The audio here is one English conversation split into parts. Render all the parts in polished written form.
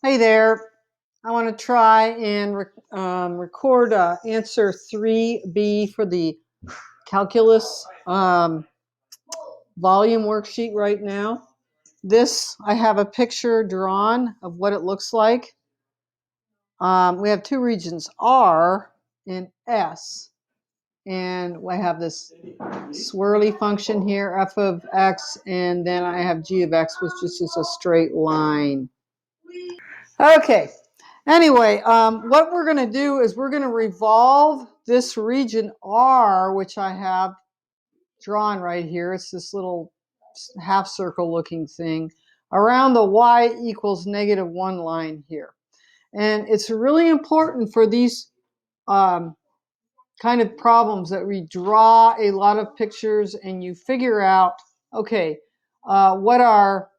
Hey there. I want to try and record answer 3B for the calculus volume worksheet right now. I have a picture drawn of what it looks like. We have two regions, R and S. And I have this swirly function here, f of x, and then I have g of x, which is just a straight line. Okay. Anyway, what we're going to do is we're going to revolve this region R, which I have drawn right here. It's this little half circle looking thing around the y equals -1 line here. And it's really important for these kind of problems that we draw a lot of pictures and you figure out, okay, what our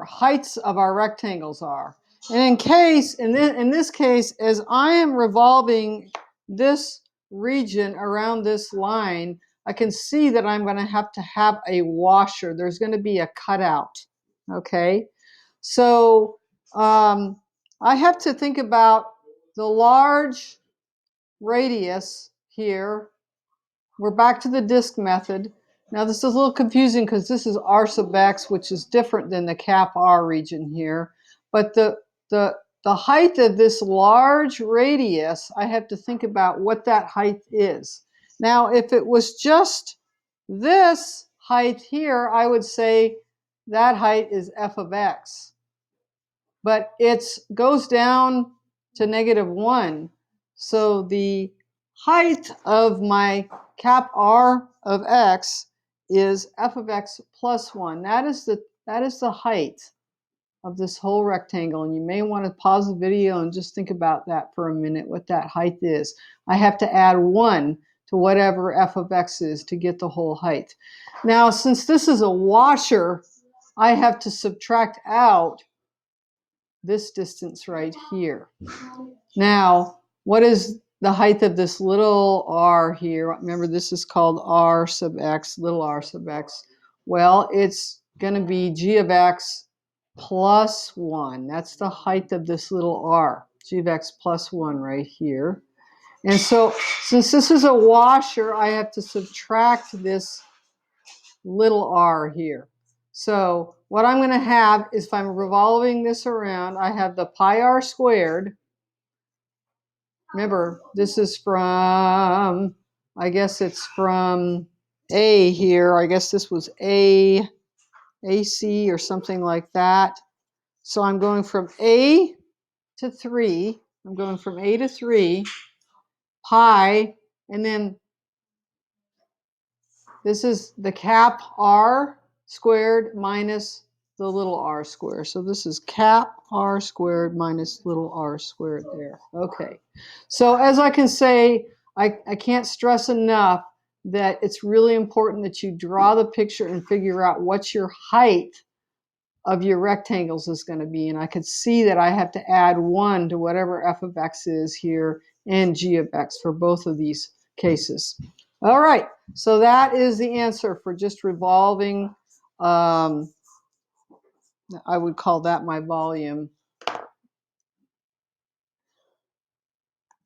heights of our rectangles are. And in this case, as I am revolving this region around this line, I can see that I'm going to have a washer. There's going to be a cutout. Okay, so I have to think about the large radius here. We're back to the disk method. Now this is a little confusing because this is R sub x, which is different than the cap R region here. But the height of this large radius, I have to think about what that height is. Now, if it was just this height here, I would say that height is f of x. But it goes down to -1. So the height of my cap R of x is f of x plus 1. That is the height of this whole rectangle. And you may want to pause the video and just think about that for a minute, what that height is. I have to add 1 to whatever f of x is to get the whole height. Now, since this is a washer, I have to subtract out this distance right here. Now, what is the height of this little r here? Remember, this is called r sub x, little r sub x. Well, it's going to be g of x plus 1. That's the height of this little r, g of x plus 1 right here. And so, since this is a washer, I have to subtract this little r here. So what I'm going to have is, if I'm revolving this around, I have the pi r squared. Remember, this is from, I guess it's from A here. I guess this was AC or something like that. So I'm going from A to 3. I'm going from A to 3, pi, and then this is the cap r squared minus the little r squared. So this is cap r squared minus little r squared there. Okay. So as I can say, I can't stress enough that it's really important that you draw the picture and figure out what your height of your rectangles is going to be. And I could see that I have to add 1 to whatever f of x is here and g of x for both of these cases. All right, so that is the answer for just revolving. I would call that my volume.